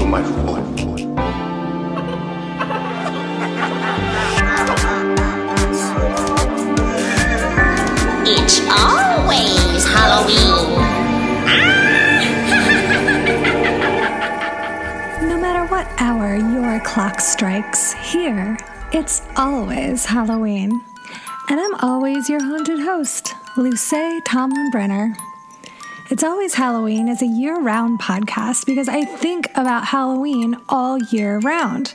microphone. It's always Halloween. No matter what hour your clock strikes, here, it's always Halloween. And I'm always your haunted host, Luce Tomlin-Brenner. It's Always Halloween is a year-round podcast because I think about Halloween all year round.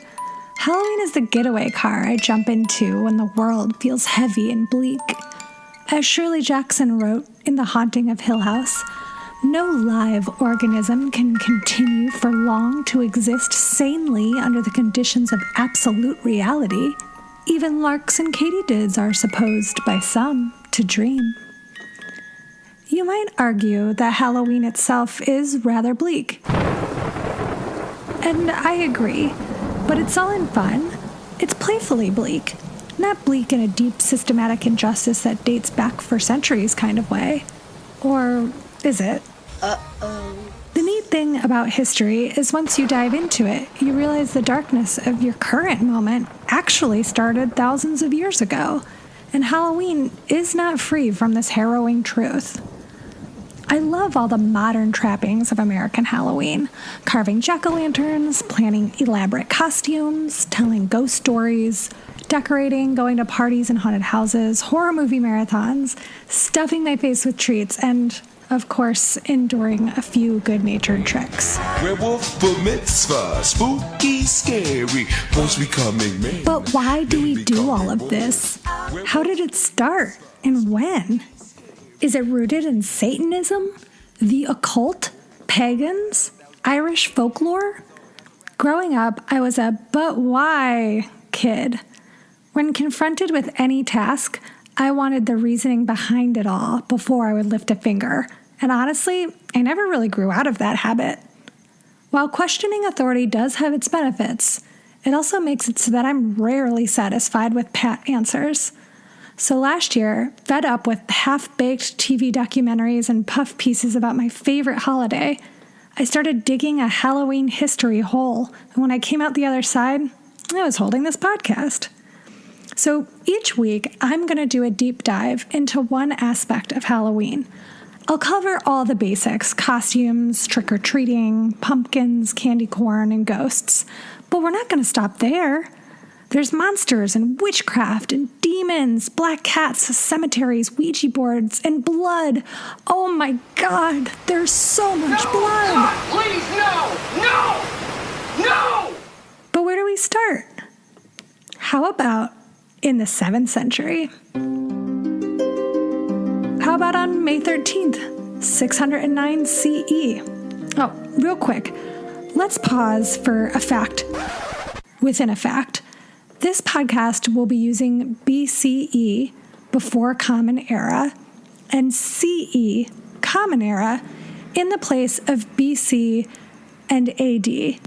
Halloween is the getaway car I jump into when the world feels heavy and bleak. As Shirley Jackson wrote in The Haunting of Hill House, no live organism can continue for long to exist sanely under the conditions of absolute reality. Even larks and katydids are supposed by some to dream. You might argue that Halloween itself is rather bleak. And I agree, but it's all in fun. It's playfully bleak. Not bleak in a deep systematic injustice that dates back for centuries kind of way. Or is it? The neat thing about history is once you dive into it, you realize the darkness of your current moment actually started thousands of years ago. And Halloween is not free from this harrowing truth. I love all the modern trappings of American Halloween. Carving jack-o'-lanterns, planning elaborate costumes, telling ghost stories, decorating, going to parties and haunted houses, horror movie marathons, stuffing my face with treats, and, of course, enduring a few good-natured tricks. Werewolf bar mitzvah, spooky, scary, once we coming May. But why do we do all of this? How did it start, and when? Is it rooted in Satanism, the occult, pagans, Irish folklore? Growing up, I was a but why kid. When confronted with any task, I wanted the reasoning behind it all before I would lift a finger. And honestly, I never really grew out of that habit. While questioning authority does have its benefits, it also makes it so that I'm rarely satisfied with pat answers. So last year, fed up with half-baked TV documentaries and puff pieces about my favorite holiday, I started digging a Halloween history hole. And when I came out the other side, I was holding this podcast. So each week, I'm going to do a deep dive into one aspect of Halloween. I'll cover all the basics: costumes, trick-or-treating, pumpkins, candy corn, and ghosts. But we're not going to stop there. There's monsters and witchcraft and demons, black cats, cemeteries, Ouija boards, and blood. Oh my God, there's so much blood. God, please, no! But where do we start? How about in the 7th century? How about on May 13th, 609 CE? Oh, real quick, let's pause for a fact within a fact. This podcast will be using BCE, before Common Era, and CE, Common Era, in the place of BC and AD,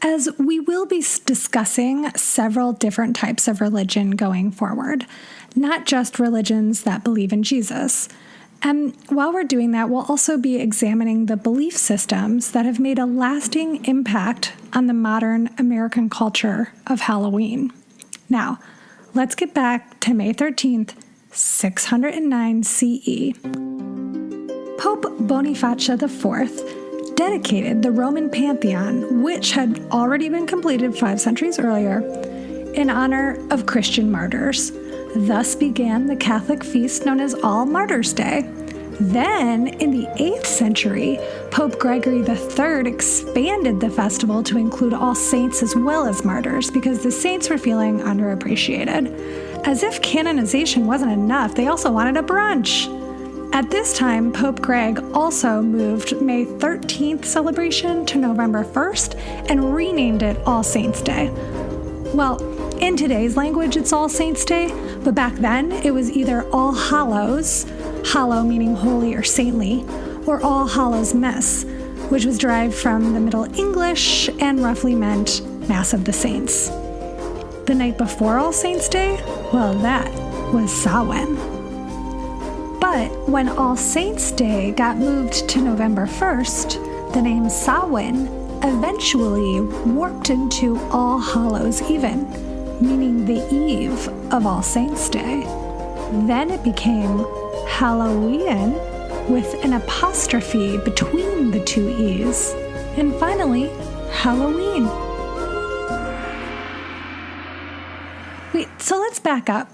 as we will be discussing several different types of religion going forward, not just religions that believe in Jesus. And while we're doing that, we'll also be examining the belief systems that have made a lasting impact on the modern American culture of Halloween. Now, let's get back to May 13th, 609 CE. Pope Boniface IV dedicated the Roman Pantheon, which had already been completed 5 centuries earlier, in honor of Christian martyrs. Thus began the Catholic feast known as All Martyrs' Day. Then, in the 8th century, Pope Gregory III expanded the festival to include all saints as well as martyrs because the saints were feeling underappreciated. As if canonization wasn't enough, they also wanted a brunch. At this time, Pope Greg also moved May 13th celebration to November 1st and renamed it All Saints' Day. Well, in today's language, it's All Saints' Day, but back then it was either All Hallows, hallow meaning holy or saintly, or All Hallows Mess, which was derived from the Middle English and roughly meant Mass of the Saints. The night before All Saints' Day, well, that was Samhain. But when All Saints' Day got moved to November 1st, the name Samhain eventually warped into All Hallows Even, meaning the eve of All Saints' Day. Then it became Halloween with an apostrophe between the two E's. And finally, Halloween. Wait, so let's back up.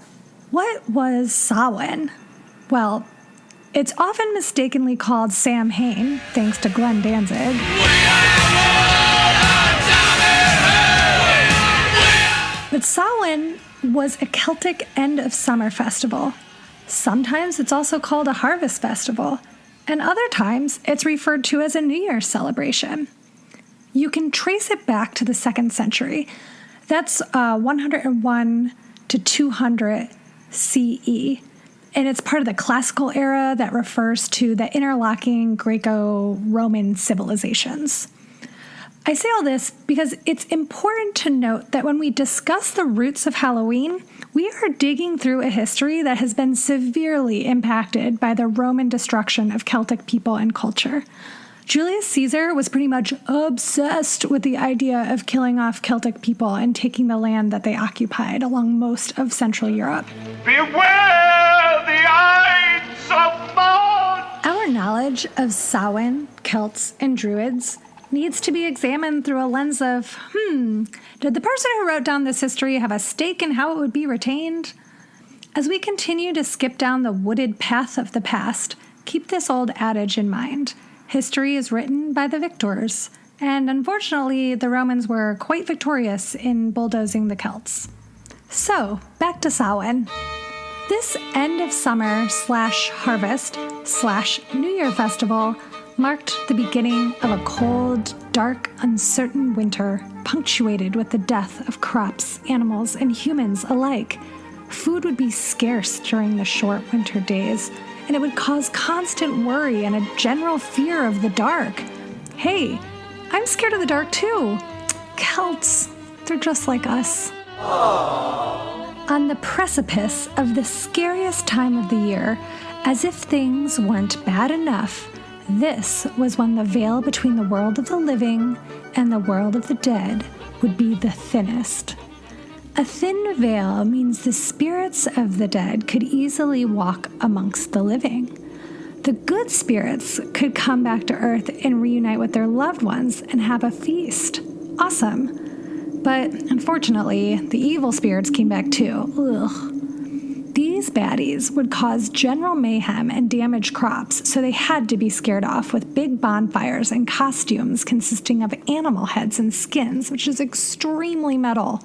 What was Samhain? Well, it's often mistakenly called Samhain, thanks to Glenn Danzig. But Samhain was a Celtic end of summer festival. Sometimes it's also called a harvest festival, and other times it's referred to as a New Year's celebration. You can trace it back to the 2nd century. That's 101 to 200 CE. And it's part of the classical era that refers to the interlocking Greco-Roman civilizations. I say all this because it's important to note that when we discuss the roots of Halloween, we are digging through a history that has been severely impacted by the Roman destruction of Celtic people and culture. Julius Caesar was pretty much obsessed with the idea of killing off Celtic people and taking the land that they occupied along most of Central Europe. Beware the Ides of March! Our knowledge of Samhain, Celts, and Druids needs to be examined through a lens of, did the person who wrote down this history have a stake in how it would be retained? As we continue to skip down the wooded path of the past, keep this old adage in mind. History is written by the victors, and unfortunately, the Romans were quite victorious in bulldozing the Celts. So, back to Samhain. This end of summer /harvest/New Year festival marked the beginning of a cold, dark, uncertain winter, punctuated with the death of crops, animals, and humans alike. Food would be scarce during the short winter days, and it would cause constant worry and a general fear of the dark. Hey, I'm scared of the dark too. Celts, they're just like us. On the precipice of the scariest time of the year, as if things weren't bad enough, this was when the veil between the world of the living and the world of the dead would be the thinnest. A thin veil means the spirits of the dead could easily walk amongst the living. The good spirits could come back to Earth and reunite with their loved ones and have a feast. Awesome. But unfortunately, the evil spirits came back too. Ugh. These baddies would cause general mayhem and damage crops, so they had to be scared off with big bonfires and costumes consisting of animal heads and skins, which is extremely metal.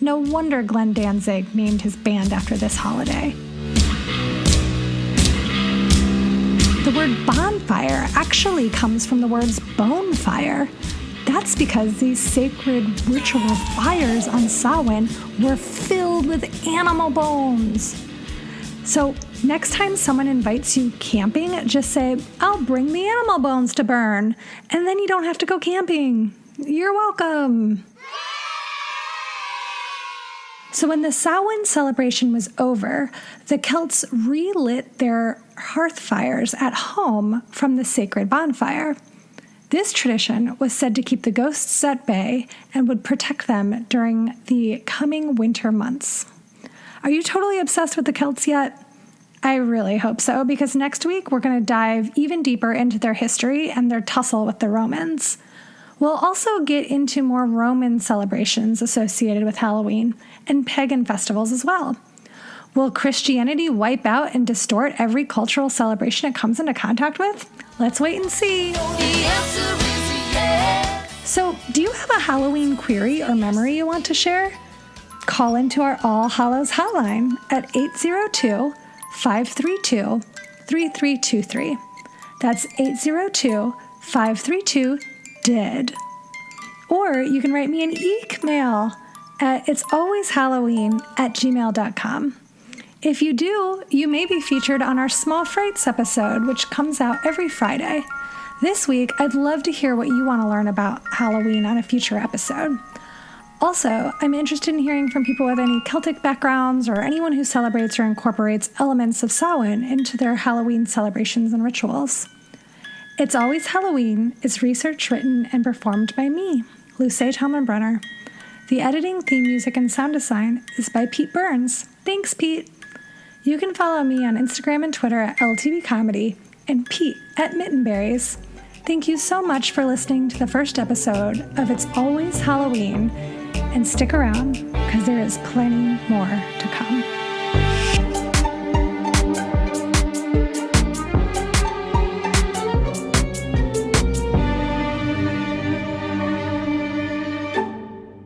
No wonder Glenn Danzig named his band after this holiday. The word bonfire actually comes from the words bone fire. That's because these sacred ritual fires on Samhain were filled with animal bones. So next time someone invites you camping, just say, "I'll bring the animal bones to burn," and then you don't have to go camping. You're welcome. So when the Samhain celebration was over, the Celts relit their hearth fires at home from the sacred bonfire. This tradition was said to keep the ghosts at bay and would protect them during the coming winter months. Are you totally obsessed with the Celts yet? I really hope so, because next week we're going to dive even deeper into their history and their tussle with the Romans. We'll also get into more Roman celebrations associated with Halloween and pagan festivals as well. Will Christianity wipe out and distort every cultural celebration it comes into contact with? Let's wait and see. So, do you have a Halloween query or memory you want to share? Call into our All Hallows Hotline at 802-532-3323. That's 802-532-DEAD. Or you can write me an email at itsalwayshalloween@gmail.com. If you do, you may be featured on our Small Frights episode, which comes out every Friday. This week, I'd love to hear what you want to learn about Halloween on a future episode. Also, I'm interested in hearing from people with any Celtic backgrounds or anyone who celebrates or incorporates elements of Samhain into their Halloween celebrations and rituals. It's Always Halloween is researched, written, and performed by me, Luce Tomlin-Brenner. The editing, theme music, and sound design is by Pete Burns. Thanks, Pete. You can follow me on Instagram and Twitter at LTV Comedy and Pete at Mittenberries. Thank you so much for listening to the first episode of It's Always Halloween, and stick around because there is plenty more to come.